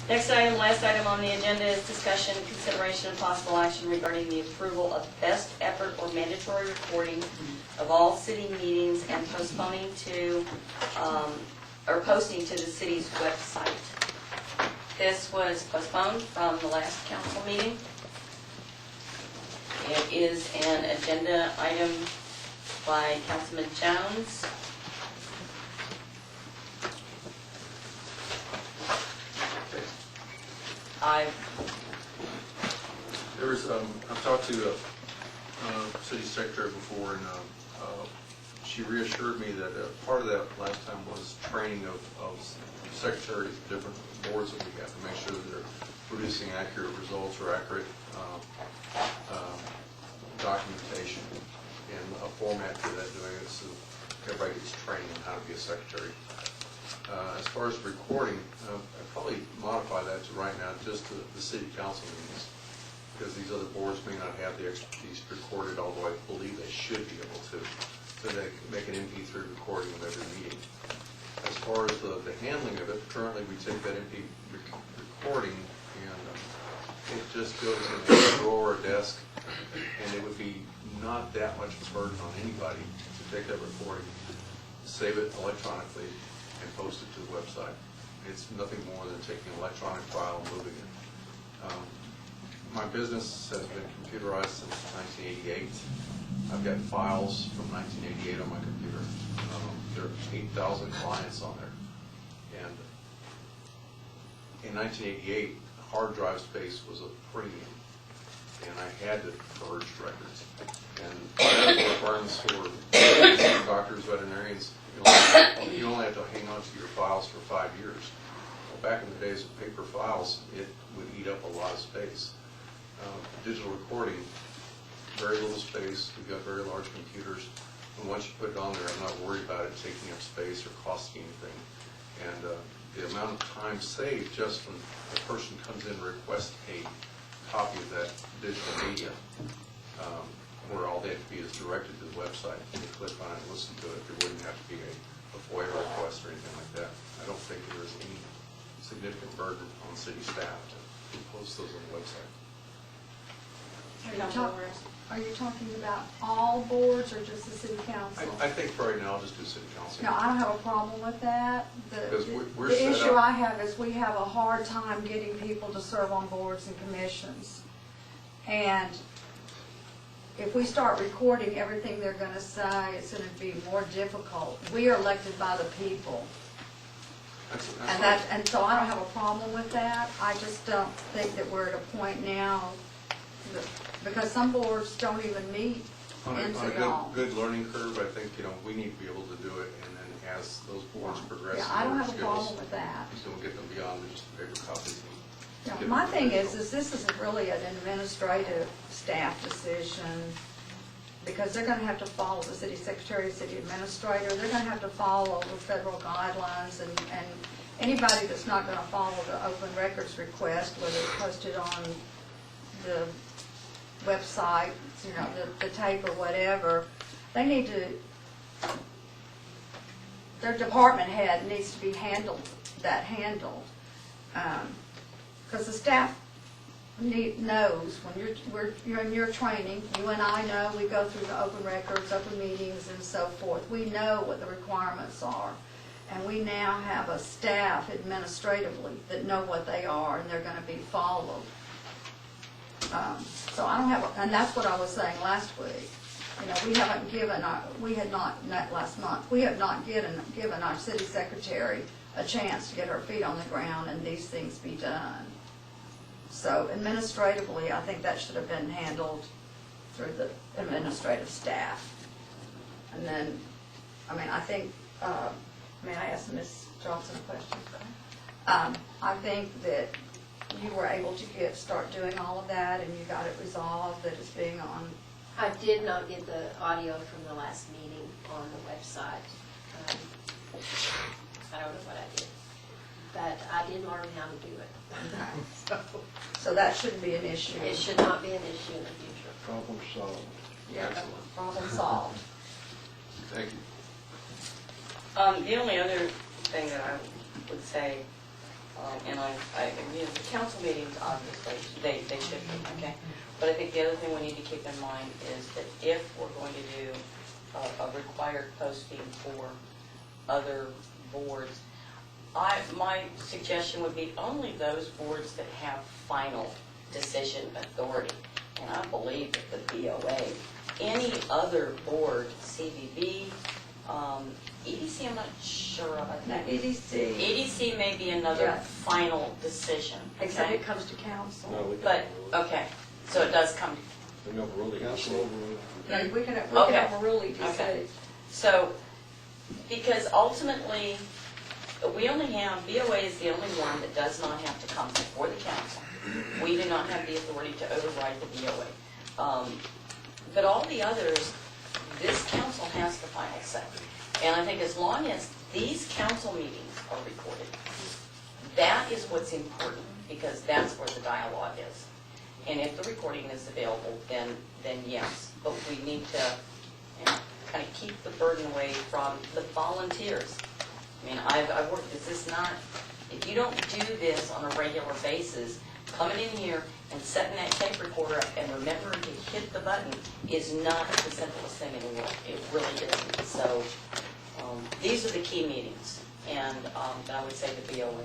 Next item, last item on the agenda is discussion, consideration, and possible action regarding the approval of best effort or mandatory recording of all city meetings and postponing to, or posting to the city's website. This was postponed from the last council meeting. It is an agenda item by Councilman Jones. I've talked to city secretary before, and she reassured me that part of that last time was training of secretaries of different boards that we have to make sure that they're producing accurate results or accurate documentation and a format for that, doing it so everybody gets training on how to be a secretary. As far as recording, I'd probably modify that to right now just the city council meetings, because these other boards may not have the expertise to record it, although I believe they should be able to. So they can make an MP3 recording of every meeting. As far as the handling of it, currently we take that MP recording and it just goes in a drawer or desk, and it would be not that much of a burden on anybody to take that recording, save it electronically, and post it to the website. It's nothing more than taking an electronic file and moving it. My business has been computerized since 1988. I've got files from 1988 on my computer. There are 8,000 clients on there. And in 1988, hard drive space was a premium, and I had to purge records. And the requirements for doctors, veterinarians, you only have to hang on to your files for 5 years. Well, back in the days of paper files, it would eat up a lot of space. Digital recording, very little space. We've got very large computers. And once you put it on there, I'm not worried about it taking up space or costing anything. And the amount of time saved just when a person comes in and requests a copy of that digital media, where all they have to be is directed to the website, and you click on it and listen to it. There wouldn't have to be a FOIA request or anything like that. I don't think there is any significant burden on city staff to post those on the website. Are you talking about all boards or just the city council? I think for right now I'll just do city council. No, I don't have a problem with that. We're The set issue up- I have is we have a hard time getting people to serve on boards and commissions. And if we start recording everything they're going to say, it's going to be more difficult. We are elected by the people. And so I don't have a problem with that. I just don't think that we're at a point now because some boards don't even meet on into a good learning curve. I think we need to be able to do it, and then as those boards progress, Yeah, I don't have a problem with that. So we'll get them beyond just the paper copies. Yeah, my thing is this isn't really an administrative staff decision, because they're going to have to follow the city secretary, city administrator. They're going to have to follow the federal guidelines, and anybody that's not going to follow the open records request, whether it's posted on the website, the tape or whatever, they need to, their department head needs to be handled, because the staff knows when you're in your training, you and I know, we go through the open records, open meetings and so forth. We know what the requirements are, and we now have a staff administratively that know what they are and they're going to be followed. So I don't have, and that's what I was saying last week. We had not met last month. We have not given our city secretary a chance to get her feet on the ground and these things be done. So administratively, I think that should have been handled through the administrative staff. And then, I think, may I ask Ms. Johnson a question? I think that you were able to start doing all of that, and you got it resolved that it's being on. I did not get the audio from the last meeting on the website. I don't know what I did, but I did learn how to do it. So that shouldn't be an issue. It should not be an issue in the future. Problem solved. Yeah, Excellent. problem solved. Thank you. The only other thing that I would say, And I agree, the council meetings, obviously, they should be, okay? But I think the other thing we need to keep in mind is that if we're going to do a required posting for other boards, my suggestion would be only those boards that have final decision authority. And I believe that the BOA, any other board, CBB, EDC, I'm not sure of. I think EDC, EDC may be another Yeah. final decision. except Okay? it comes to council. No, we But, can okay, so it does come, We can overrule the Council EDC. overrule. No, we can Okay. overrule EDC. Okay. so, because ultimately, we only have, BOA is the only one that does not have to come before the council. We do not have the authority to override the BOA. But all the others, this council has the final say. And I think as long as these council meetings are recorded, that is what's important, because that's where the dialogue is. And if the recording is available, then yes. But we need to kind of keep the burden away from the volunteers. I mean, I've worked, this is not, if you don't do this on a regular basis, coming in here and setting that tape recorder up and remembering to hit the button is not the simplest thing in the world. It really isn't. So these are the key meetings, and I would say the BOA.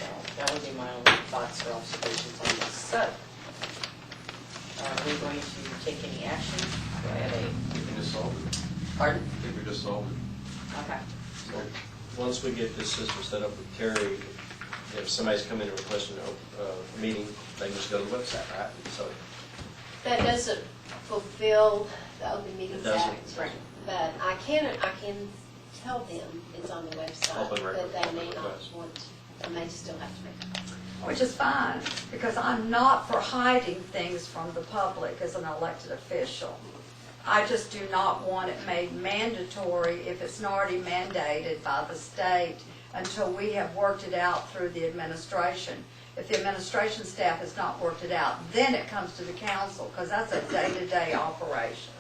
So that would be my only thoughts or observations on this. So, are we going to take any action? Do I have We can just solve it. pardon? I think we just solved it. Okay. So, once we get this system set up with Terry, if somebody's coming and requesting a meeting, they can just go to the website, right? So, That doesn't fulfill the Open Meetings It doesn't. Act. But I can tell them it's on the website, Open record but they may not request. want, they may still have to make a copy. Which is fine, because I'm not for hiding things from the public as an elected official. I just do not want it made mandatory if it's not already mandated by the state until we have worked it out through the administration. If the administration staff has not worked it out, then it comes to the council, because that's a day-to-day operation.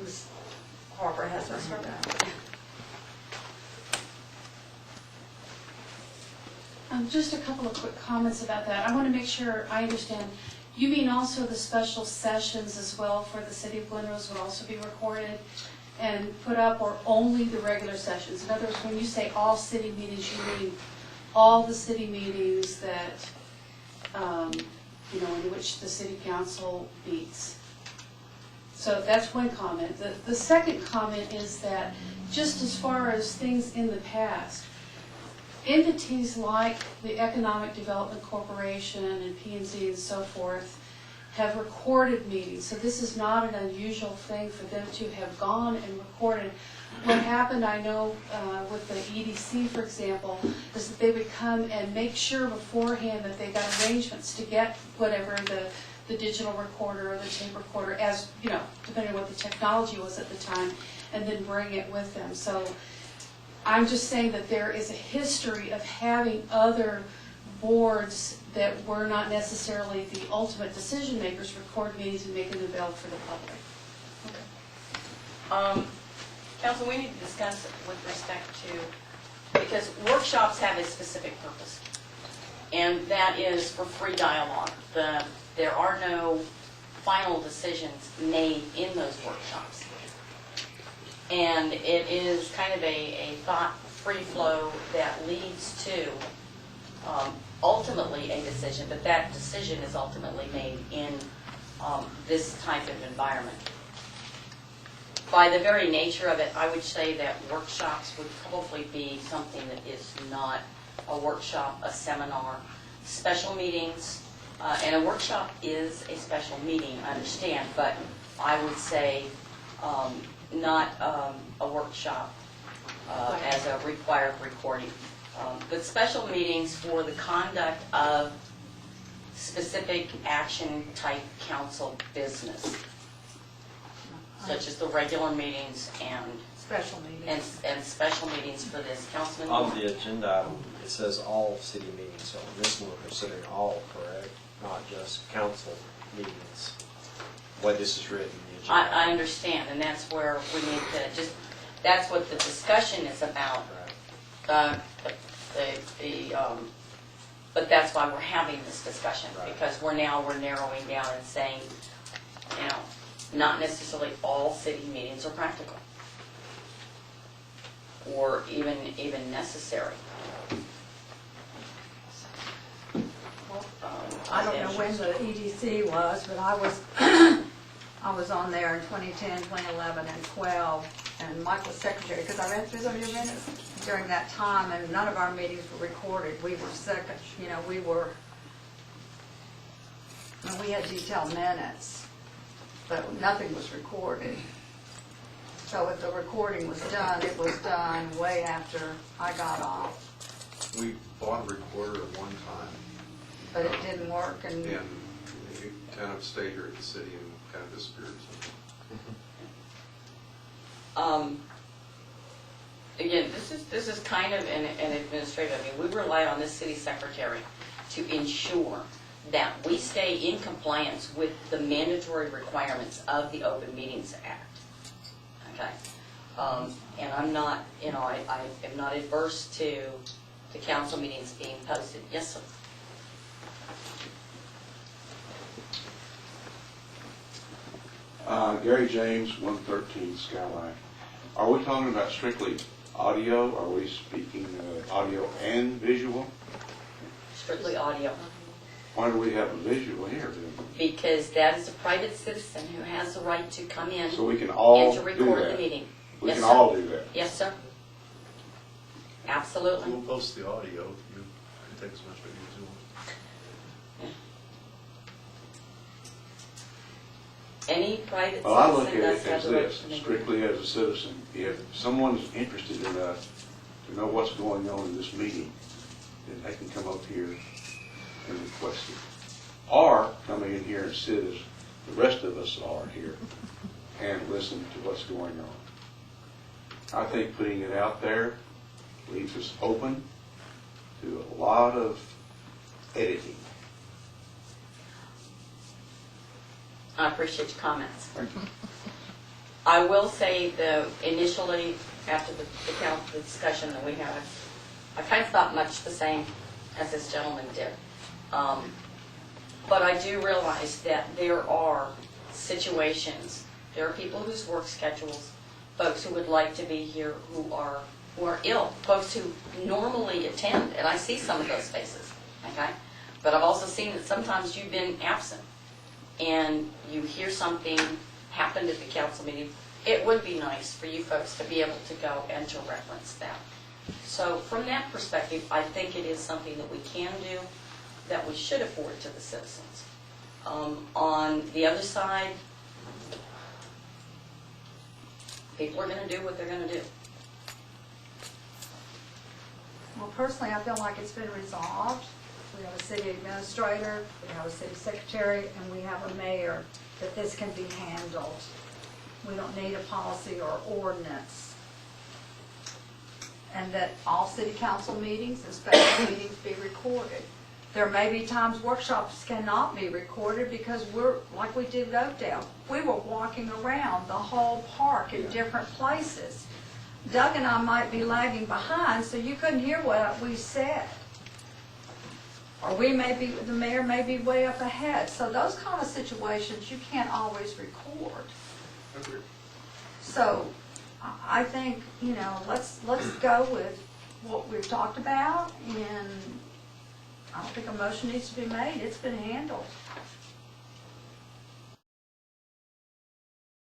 Ms. Harper has her hand up. Just a couple of quick comments about that. I want to make sure I understand. You mean also the special sessions as well for the city of Glen Rose would also be recorded and put up, or only the regular sessions? In other words, when you say all city meetings, you mean all the city meetings that, in which the city council meets. So that's one comment. The second comment is that just as far as things in the past, entities like the Economic Development Corporation and P&Z and so forth have recorded meetings. So this is not an unusual thing for them to have gone and recorded. What happened, I know, with the EDC, for example, is that they would come and make sure beforehand that they got arrangements to get whatever the digital recorder or the tape recorder, as, depending on what the technology was at the time, and then bring it with them. So I'm just saying that there is a history of having other boards that were not necessarily the ultimate decision makers record meetings and make them available for the public. Council, we need to discuss it with respect to, because workshops have a specific purpose, and that is for free dialogue. There are no final decisions made in those workshops. And it is kind of a thought free flow that leads to ultimately a decision, but that decision is ultimately made in this type of environment. By the very nature of it, I would say that workshops would probably be something that is not a workshop, a seminar. Special meetings, and a workshop is a special meeting, I understand, but I would say not a workshop as a required recording. But special meetings for the conduct of specific action type council business, such as the regular meetings and Special meetings. special meetings for this. Councilman? on the agenda item, it says all city meetings, so on this one we're considering all, correct? Not just council meetings. The way this is written, agenda. I understand, and that's where we need to just, that's what the discussion is about. Right. But that's why we're having this discussion, Right. because we're narrowing down and saying, not necessarily all city meetings are practical, or even necessary. I don't know when the EDC was, but I was, I was on there in 2010, 2011, and 12, and Mike was secretary, because I read through some of your minutes during that time, and none of our meetings were recorded. We were second, we had detailed minutes, but nothing was recorded. So if the recording was done, it was done way after I got off, We bought a recorder at one time, but it didn't work, and and it kind of stayed here at the city and kind of disappeared. Again, this is kind of an administrative, we rely on this city secretary to ensure that we stay in compliance with the mandatory requirements of the Open Meetings Act. Okay? And I'm not, I am not adverse to the council meetings being posted. Yes, sir? Gary James, 113 Skyline. Are we talking about strictly audio? Are we speaking audio and visual? Strictly audio. Why do we have a visual here then? Because that is a private citizen who has the right to come in So we can all and to do record the that? meeting. We Yes, can sir. all do that? Yes, sir. Absolutely. We'll post the audio. You can take as much video as you want. Any private Well, I look at citizen does it have as the right this, to make. strictly as a citizen. If someone's interested enough to know what's going on in this meeting, then they can come up here and request it. Or come in here and sit as the rest of us are here and listen to what's going on. I think putting it out there leaves us open to a lot of editing. I appreciate your comments. I will say though, initially, after the discussion that we had, I kind of thought much the same as this gentleman did. But I do realize that there are situations, there are people whose work schedules, folks who would like to be here who are ill, folks who normally attend, and I see some of those faces, okay? But I've also seen that sometimes you've been absent and you hear something happened at the council meeting. It would be nice for you folks to be able to go and to reference that. So from that perspective, I think it is something that we can do, that we should afford to the citizens. On the other side, people are going to do what they're going to do. well, personally, I feel like it's been resolved. We have a city administrator, we have a city secretary, and we have a mayor, that this can be handled. We don't need a policy or ordinance. And that all city council meetings and special meetings be recorded. There may be times workshops cannot be recorded because we're, like we did at Oakdale, we were walking around the whole park in different places. Doug and I might be lagging behind, so you couldn't hear what we said. Or the mayor may be way up ahead. So those kind of situations, you can't always record. Agreed. So I think, let's go with what we've talked about, and I don't think a motion needs to be made. It's been handled.